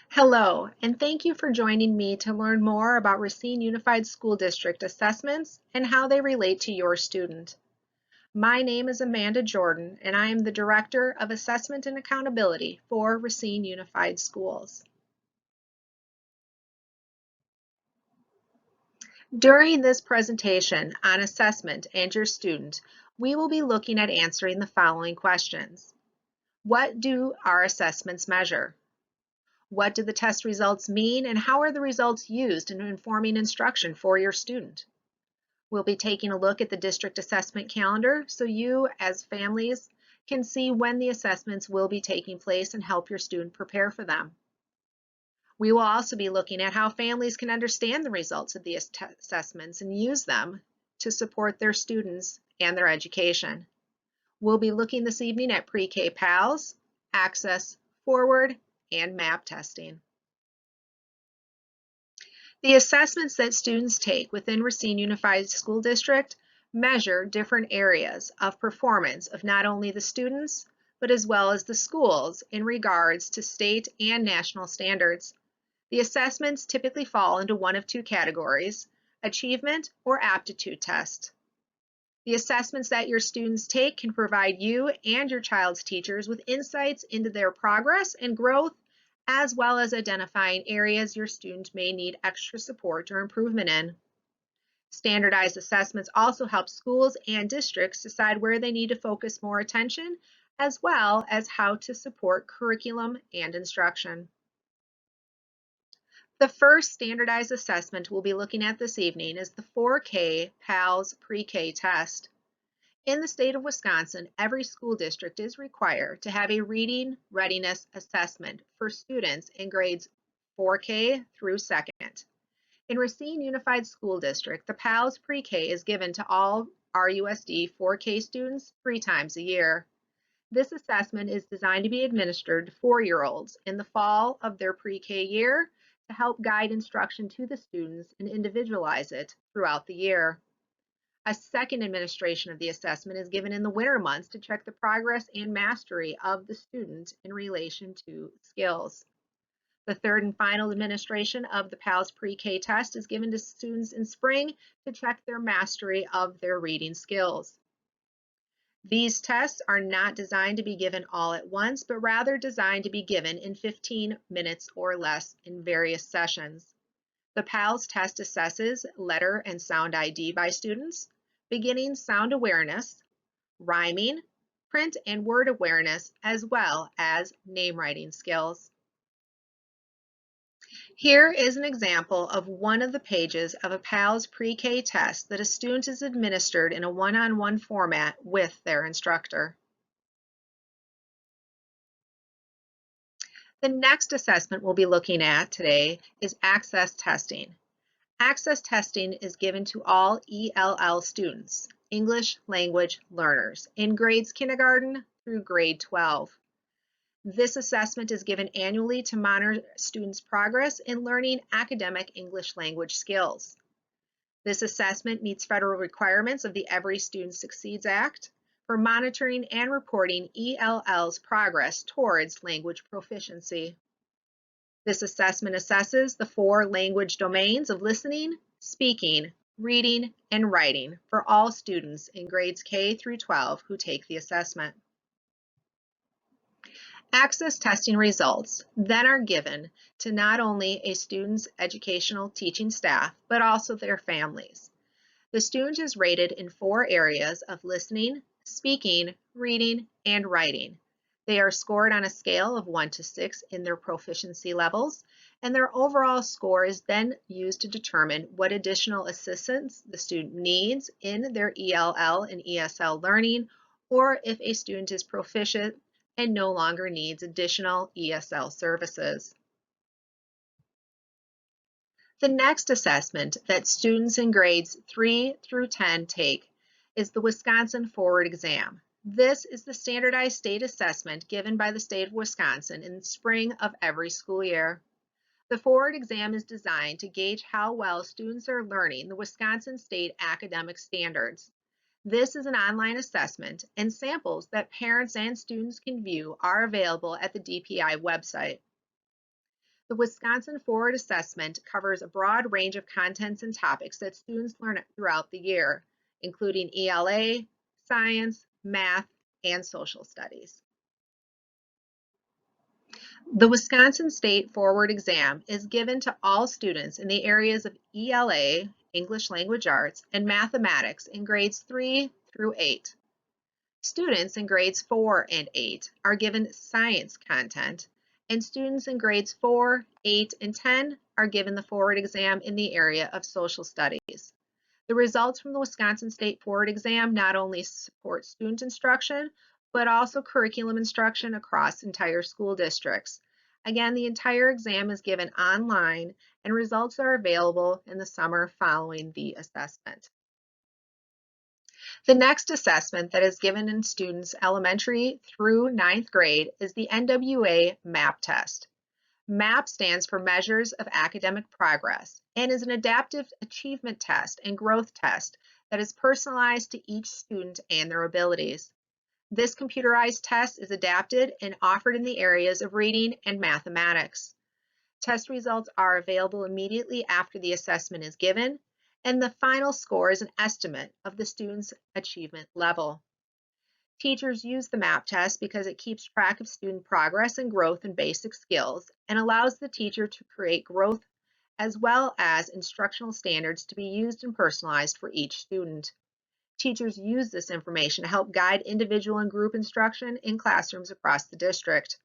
Hello, and thank you for joining me to learn more about Racine Unified School District assessments and how they relate to your student. My name is Amanda Jordan, and I am the Director of Assessment and Accountability for Racine Unified Schools. During this presentation on assessment and your student, we will be looking at answering the following questions. What do our assessments measure? What do the test results mean, and how are the results used in informing instruction for your student? We'll be taking a look at the district assessment calendar so you, as families, can see when the assessments will be taking place and help your student prepare for them. We will also be looking at how families can understand the results of the assessments and use them to support their students and their education. We'll be looking this evening at pre-K PALS, Access, Forward, and MAP testing. The assessments that students take within Racine Unified School District measure different areas of performance of not only the students, but as well as the schools in regards to state and national standards. The assessments typically fall into one of two categories, achievement or aptitude test. The assessments that your students take can provide you and your child's teachers with insights into their progress and growth, as well as identifying areas your student may need extra support or improvement in. Standardized assessments also help schools and districts decide where they need to focus more attention, as well as how to support curriculum and instruction. The first standardized assessment we'll be looking at this evening is the 4K PALS pre-K test. In the state of Wisconsin, every school district is required to have a reading readiness assessment for students in grades 4K through 2nd. In Racine Unified School District, the PALS pre-K is given to all RUSD 4K students 3 times a year. This assessment is designed to be administered to 4-year-olds in the fall of their pre-K year to help guide instruction to the students and individualize it throughout the year. A second administration of the assessment is given in the winter months to check the progress and mastery of the student in relation to skills. The third and final administration of the PALS pre-K test is given to students in spring to check their mastery of their reading skills. These tests are not designed to be given all at once, but rather designed to be given in 15 minutes or less in various sessions. The PALS test assesses letter and sound ID by students, beginning sound awareness, rhyming, print and word awareness, as well as name writing skills. Here is an example of one of the pages of a PALS pre-K test that a student is administered in a one-on-one format with their instructor. The next assessment we'll be looking at today is access testing. Access testing is given to all ELL students, English language learners, in grades kindergarten through grade 12. This assessment is given annually to monitor students' progress in learning academic English language skills. This assessment meets federal requirements of the Every Student Succeeds Act for monitoring and reporting ELL's progress towards language proficiency. This assessment assesses the 4 language domains of listening, speaking, reading, and writing for all students in grades K through 12 who take the assessment. Access testing results then are given to not only a student's educational teaching staff, but also their families. The student is rated in 4 areas of listening, speaking, reading, and writing. They are scored on a scale of 1 to 6 in their proficiency levels, and their overall score is then used to determine what additional assistance the student needs in their ELL and ESL learning, or if a student is proficient and no longer needs additional ESL services. The next assessment that students in grades 3 through 10 take is the Wisconsin Forward Exam. This is the standardized state assessment given by the state of Wisconsin in the spring of every school year. The Forward Exam is designed to gauge how well students are learning the Wisconsin state academic standards. This is an online assessment, and samples that parents and students can view are available at the DPI website. The Wisconsin Forward Assessment covers a broad range of contents and topics that students learn throughout the year, including ELA, science, math, and social studies. The Wisconsin State Forward Exam is given to all students in the areas of ELA, English Language Arts, and mathematics in grades 3 through 8. Students in grades 4 and 8 are given science content, and students in grades 4, 8, and 10 are given the Forward Exam in the area of social studies. The results from the Wisconsin State Forward Exam not only support student instruction, but also curriculum instruction across entire school districts. Again, the entire exam is given online, and results are available in the summer following the assessment. The next assessment that is given in students elementary through 9th grade is the NWA MAP test. MAP stands for Measures of Academic Progress and is an adaptive achievement test and growth test that is personalized to each student and their abilities. This computerized test is adapted and offered in the areas of reading and mathematics. Test results are available immediately after the assessment is given, and the final score is an estimate of the student's achievement level. Teachers use the MAP test because it keeps track of student progress and growth in basic skills and allows the teacher to create growth as well as instructional standards to be used and personalized for each student. Teachers use this information to help guide individual and group instruction in classrooms across the district.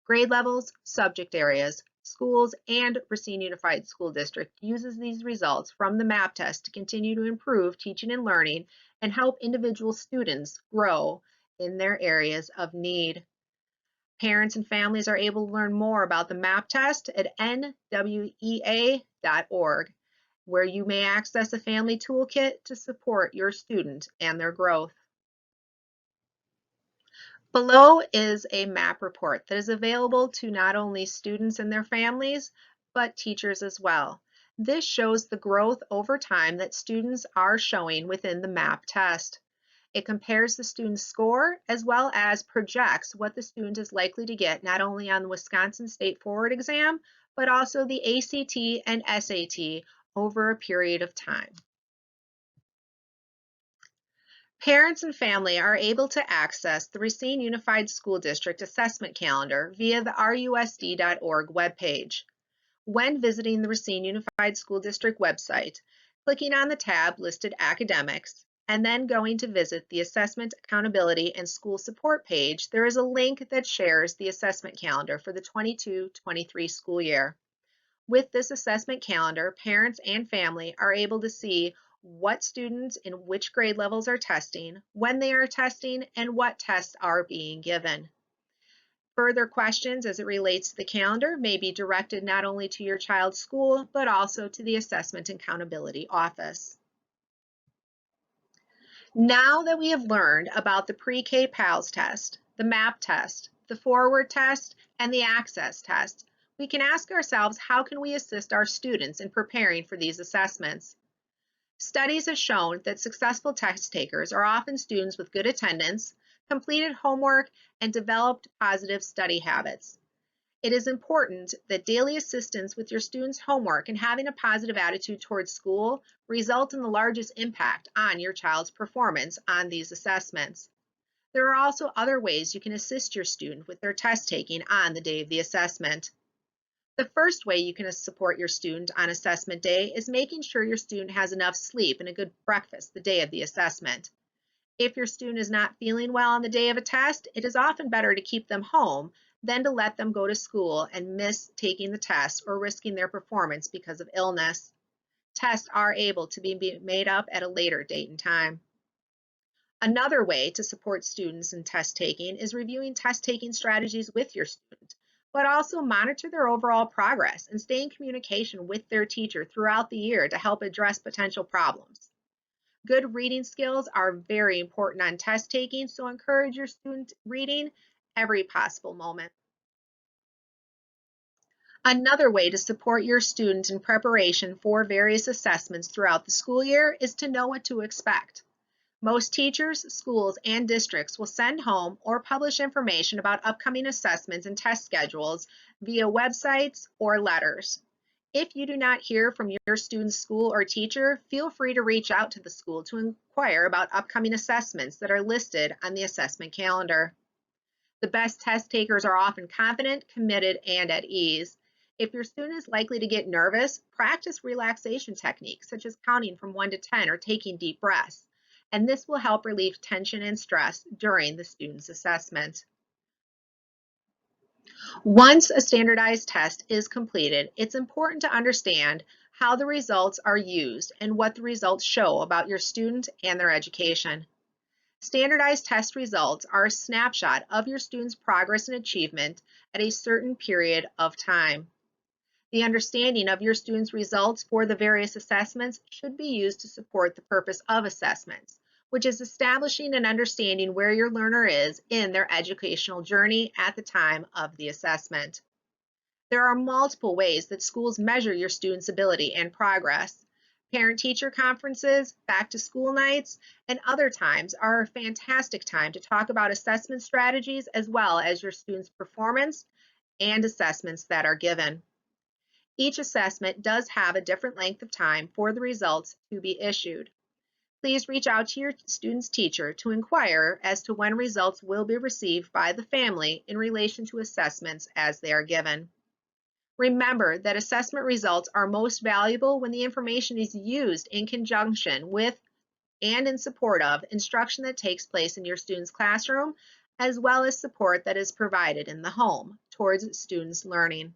Grade levels, subject areas, schools, and Racine Unified School District uses these results from the MAP test to continue to improve teaching and learning and help individual students grow in their areas of need. Parents and families are able to learn more about the MAP test at nwea.org, where you may access a family toolkit to support your student and their growth. Below is a MAP report that is available to not only students and their families, but teachers as well. This shows the growth over time that students are showing within the MAP test. It compares the student's score as well as projects what the student is likely to get not only on the Wisconsin State Forward Exam, but also the ACT and SAT over a period of time. Parents and family are able to access the Racine Unified School District Assessment Calendar via the RUSD.org webpage. When visiting the Racine Unified School District website, clicking on the tab listed Academics, and then going to visit the Assessment, Accountability, and School Support page, there is a link that shares the assessment calendar for the 22-23 school year. With this assessment calendar, parents and family are able to see what students in which grade levels are testing, when they are testing, and what tests are being given. Further questions as it relates to the calendar may be directed not only to your child's school, but also to the Assessment and Accountability Office. Now that we have learned about the Pre-K PALS test, the MAP test, the Forward test, and the Access test, we can ask ourselves, how can we assist our students in preparing for these assessments? Studies have shown that successful test takers are often students with good attendance, completed homework, and developed positive study habits. It is important that daily assistance with your students' homework and having a positive attitude towards school result in the largest impact on your child's performance on these assessments. There are also other ways you can assist your student with their test taking on the day of the assessment. The first way you can support your student on assessment day is making sure your student has enough sleep and a good breakfast the day of the assessment. If your student is not feeling well on the day of a test, it is often better to keep them home than to let them go to school and miss taking the test or risking their performance because of illness. Tests are able to be made up at a later date and time. Another way to support students in test taking is reviewing test taking strategies with your student, but also monitor their overall progress and stay in communication with their teacher throughout the year to help address potential problems. Good reading skills are very important on test taking, so encourage your student reading every possible moment. Another way to support your student in preparation for various assessments throughout the school year is to know what to expect. Most teachers, schools, and districts will send home or publish information about upcoming assessments and test schedules via websites or letters. If you do not hear from your student's school or teacher, feel free to reach out to the school to inquire about upcoming assessments that are listed on the assessment calendar. The best test takers are often confident, committed, and at ease. If your student is likely to get nervous, practice relaxation techniques such as counting from 1 to 10 or taking deep breaths, and this will help relieve tension and stress during the student's assessment. Once a standardized test is completed, it's important to understand how the results are used and what the results show about your student and their education. Standardized test results are a snapshot of your student's progress and achievement at a certain period of time. The understanding of your student's results for the various assessments should be used to support the purpose of assessments, which is establishing and understanding where your learner is in their educational journey at the time of the assessment. There are multiple ways that schools measure your students' ability and progress. Parent-teacher conferences, back-to-school nights, and other times are a fantastic time to talk about assessment strategies as well as your students' performance and assessments that are given. Each assessment does have a different length of time for the results to be issued. Please reach out to your student's teacher to inquire as to when results will be received by the family in relation to assessments as they are given. Remember that assessment results are most valuable when the information is used in conjunction with and in support of instruction that takes place in your student's classroom, as well as support that is provided in the home towards students' learning.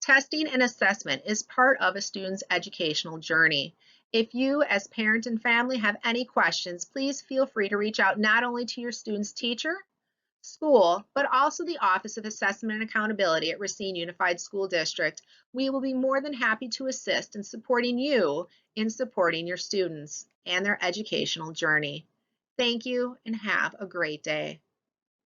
Testing and assessment is part of a student's educational journey. If you, as parent and family, have any questions, please feel free to reach out not only to your student's teacher, school, but also the Office of Assessment and Accountability at Racine Unified School District. We will be more than happy to assist in supporting you in supporting your students and their educational journey. Thank you and have a great day.